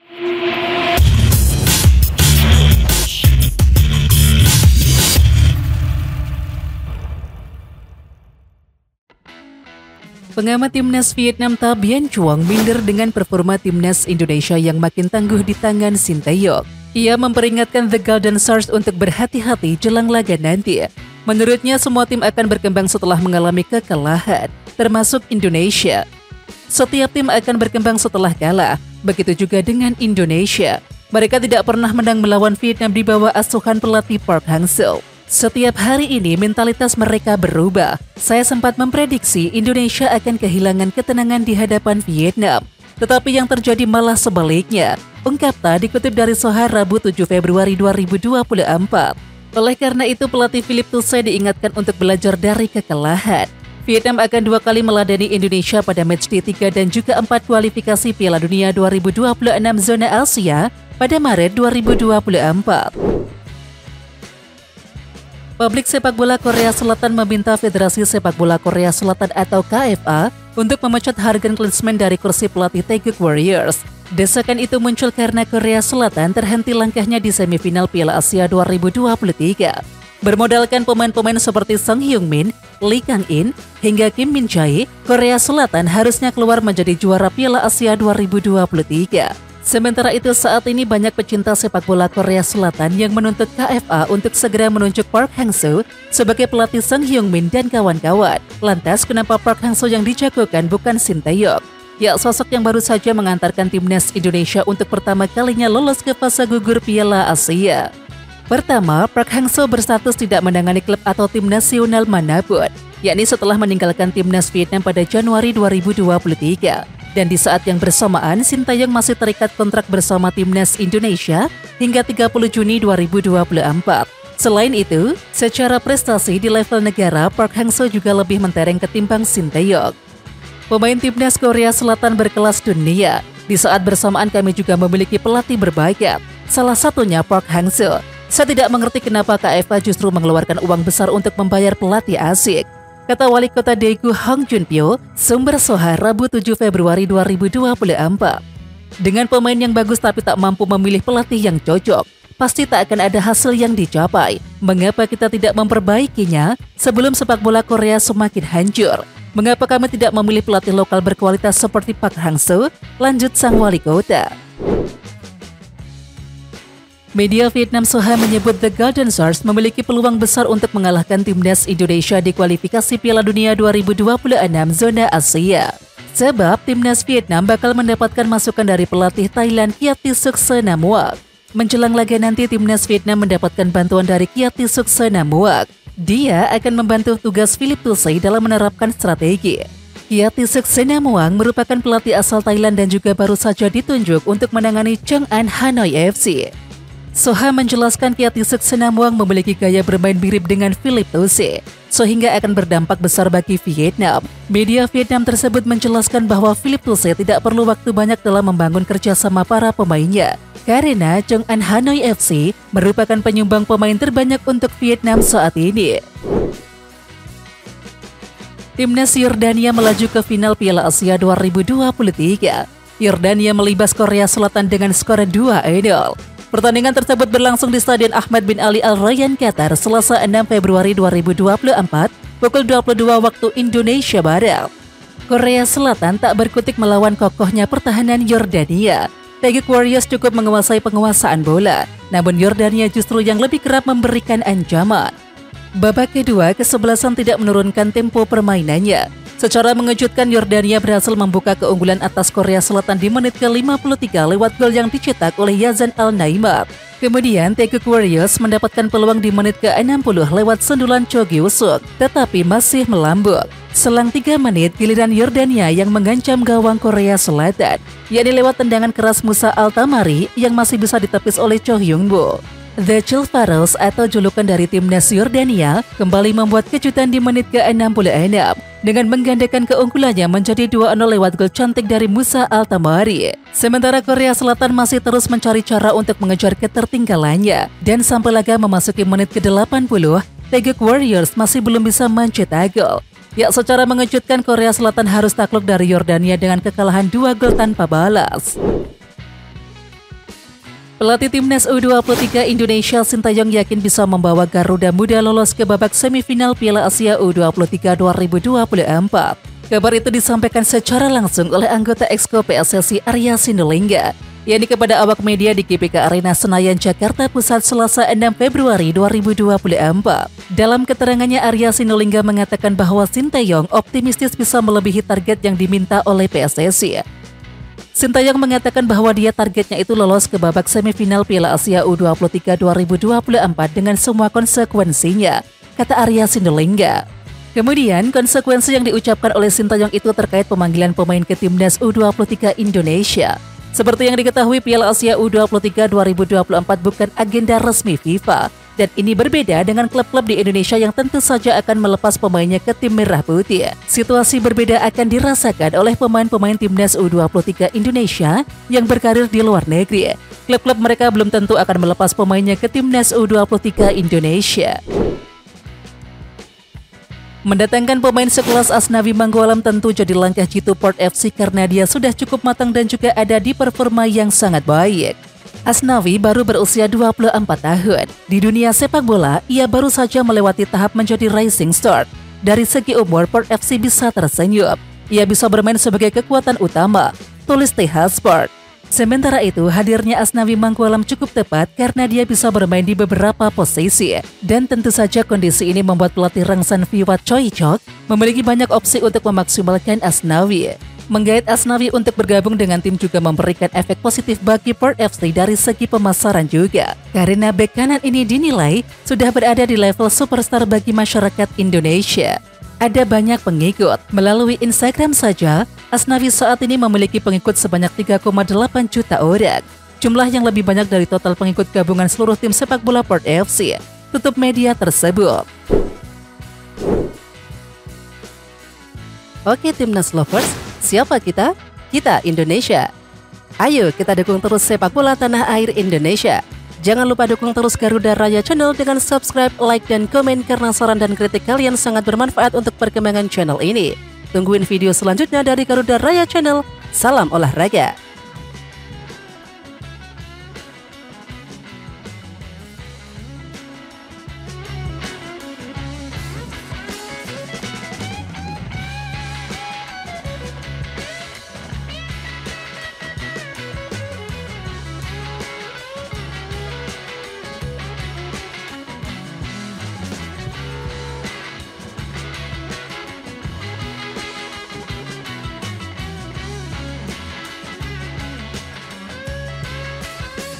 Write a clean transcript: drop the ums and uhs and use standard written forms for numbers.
Pengamat timnas Vietnam Ta Bien Chuong minder dengan performa timnas Indonesia yang makin tangguh di tangan Sinteyong. Ia memperingatkan The Golden Stars untuk berhati-hati jelang laga nanti. Menurutnya semua tim akan berkembang setelah mengalami kekalahan, termasuk Indonesia. Setiap tim akan berkembang setelah kalah, begitu juga dengan Indonesia. Mereka tidak pernah menang melawan Vietnam di bawah asuhan pelatih Park Hang-seo. Setiap hari ini mentalitas mereka berubah. Saya sempat memprediksi Indonesia akan kehilangan ketenangan di hadapan Vietnam. Tetapi yang terjadi malah sebaliknya. Ungkap Ta dikutip dari Soha Rabu 7 Februari 2024. Oleh karena itu pelatih Philippe Thusset diingatkan untuk belajar dari kekalahan. Vietnam akan 2 kali meladeni Indonesia pada matchday 3 dan juga 4 kualifikasi Piala Dunia 2026 zona Asia pada Maret 2024. Publik sepak bola Korea Selatan meminta Federasi Sepak Bola Korea Selatan atau KFA untuk memecat Hargan Klinsmann dari kursi pelatih Taeguk Warriors. Desakan itu muncul karena Korea Selatan terhenti langkahnya di semifinal Piala Asia 2023. Bermodalkan pemain-pemain seperti Song Hyung-min, Lee Kang-in, hingga Kim Min Jae, Korea Selatan harusnya keluar menjadi juara Piala Asia 2023. Sementara itu saat ini banyak pecinta sepak bola Korea Selatan yang menuntut KFA untuk segera menunjuk Park Hang-seo sebagai pelatih Song Hyung-min dan kawan-kawan. Lantas kenapa Park Hang-seo yang dijagokan bukan Sinteyong? Ya, sosok yang baru saja mengantarkan timnas Indonesia untuk pertama kalinya lolos ke fase gugur Piala Asia. Pertama, Park Hang-seo berstatus tidak menangani klub atau tim nasional manapun, yakni setelah meninggalkan timnas Vietnam pada Januari 2023. Dan di saat yang bersamaan, Sinteyong masih terikat kontrak bersama timnas Indonesia hingga 30 Juni 2024. Selain itu, secara prestasi di level negara, Park Hang-seo juga lebih mentereng ketimbang Sinteyong. Pemain timnas Korea Selatan berkelas dunia. Di saat bersamaan kami juga memiliki pelatih berbakat, salah satunya Park Hang-seo. Saya tidak mengerti kenapa KFA justru mengeluarkan uang besar untuk membayar pelatih asing, kata Wali Kota Daegu Hong Jun-pyo, sumber Soha Rabu 7 Februari 2024. Dengan pemain yang bagus tapi tak mampu memilih pelatih yang cocok, pasti tak akan ada hasil yang dicapai. Mengapa kita tidak memperbaikinya sebelum sepak bola Korea semakin hancur? Mengapa kami tidak memilih pelatih lokal berkualitas seperti Park Hang-seo? Lanjut sang Wali Kota. Media Vietnam Soha menyebut The Golden Stars memiliki peluang besar untuk mengalahkan timnas Indonesia di kualifikasi Piala Dunia 2026 zona Asia. Sebab timnas Vietnam bakal mendapatkan masukan dari pelatih Thailand Kiatisuk Senamuang. Menjelang laga nanti timnas Vietnam mendapatkan bantuan dari Kiatisuk Senamuang. Dia akan membantu tugas Philippe Thusset dalam menerapkan strategi. Kiatisuk Senamuang merupakan pelatih asal Thailand dan juga baru saja ditunjuk untuk menangani Chang'an Hanoi FC. Soha menjelaskan Kiatisuk Senamuang memiliki gaya bermain mirip dengan Philippe Thusset, sehingga akan berdampak besar bagi Vietnam. Media Vietnam tersebut menjelaskan bahwa Philippe Thusset tidak perlu waktu banyak dalam membangun kerjasama para pemainnya, karena Chang'an Hanoi FC merupakan penyumbang pemain terbanyak untuk Vietnam saat ini. Timnas Yordania melaju ke final Piala Asia 2023. Yordania melibas Korea Selatan dengan skor 2-0. Pertandingan tersebut berlangsung di Stadion Ahmad bin Ali Al Rayyan, Qatar, Selasa 6 Februari 2024, pukul 22 waktu Indonesia Barat. Korea Selatan tak berkutik melawan kokohnya pertahanan Yordania. Taeguk Warriors cukup menguasai penguasaan bola, namun Yordania justru yang lebih kerap memberikan ancaman. Babak kedua, kesebelasan tidak menurunkan tempo permainannya. Secara mengejutkan, Yordania berhasil membuka keunggulan atas Korea Selatan di menit ke-53 lewat gol yang dicetak oleh Yazan Al-Naimar. Kemudian, Taeguk Warriors mendapatkan peluang di menit ke-60 lewat sundulan Cho Gyu-suk, tetapi masih melambung. Selang 3 menit, giliran Yordania yang mengancam gawang Korea Selatan, yakni lewat tendangan keras Musa Al-Tamari yang masih bisa ditepis oleh Cho Hyung-bo. The Chill Pharaohs atau julukan dari timnas Yordania kembali membuat kejutan di menit ke-66 dengan menggandakan keunggulannya menjadi 2-0 lewat gol cantik dari Musa Al-Tamari. Sementara Korea Selatan masih terus mencari cara untuk mengejar ketertinggalannya dan sampai laga memasuki menit ke-80, Taeguk Warriors masih belum bisa mencetak gol. Ya, secara mengejutkan Korea Selatan harus takluk dari Yordania dengan kekalahan 2 gol tanpa balas. Pelatih Timnas U23 Indonesia Sintayong yakin bisa membawa Garuda Muda lolos ke babak semifinal Piala Asia U23 2024. Kabar itu disampaikan secara langsung oleh anggota Exco PSSI Arya Sinulinga, yakni kepada awak media di GBK Arena Senayan, Jakarta Pusat Selasa 6 Februari 2024. Dalam keterangannya, Arya Sinulinga mengatakan bahwa Sintayong optimistis bisa melebihi target yang diminta oleh PSSI. Sintayong mengatakan bahwa dia targetnya itu lolos ke babak semifinal Piala Asia U23 2024 dengan semua konsekuensinya, kata Arya Sinulinga. Kemudian, konsekuensi yang diucapkan oleh Sintayong itu terkait pemanggilan pemain ke Timnas U23 Indonesia. Seperti yang diketahui, Piala Asia U23 2024 bukan agenda resmi FIFA, dan ini berbeda dengan klub-klub di Indonesia yang tentu saja akan melepas pemainnya ke tim merah putih. Situasi berbeda akan dirasakan oleh pemain-pemain Timnas U23 Indonesia yang berkarir di luar negeri. Klub-klub mereka belum tentu akan melepas pemainnya ke Timnas U23 Indonesia. Mendatangkan pemain sekelas Asnawi Mangkualam tentu jadi langkah jitu Port FC karena dia sudah cukup matang dan juga ada di performa yang sangat baik. Asnawi baru berusia 24 tahun. Di dunia sepak bola, ia baru saja melewati tahap menjadi rising star. Dari segi umur, Port FC bisa tersenyum. Ia bisa bermain sebagai kekuatan utama, tulis TH Sport. Sementara itu, hadirnya Asnawi Mangkualam cukup tepat karena dia bisa bermain di beberapa posisi. Dan tentu saja kondisi ini membuat pelatih Rangsan Viwat Choi Chok memiliki banyak opsi untuk memaksimalkan Asnawi. Menggait Asnawi untuk bergabung dengan tim juga memberikan efek positif bagi Port FC dari segi pemasaran juga. Karena bek kanan ini dinilai sudah berada di level superstar bagi masyarakat Indonesia. Ada banyak pengikut. Melalui Instagram saja, Asnawi saat ini memiliki pengikut sebanyak 3,8 juta orang. Jumlah yang lebih banyak dari total pengikut gabungan seluruh tim sepak bola Port FC, tutup media tersebut. Oke Timnas Lovers, siapa kita? Kita Indonesia. Ayo kita dukung terus sepak bola tanah air Indonesia. Jangan lupa dukung terus Garuda Raya Channel dengan subscribe, like, dan komen karena saran dan kritik kalian sangat bermanfaat untuk perkembangan channel ini. Tungguin video selanjutnya dari Garuda Raya Channel. Salam olahraga.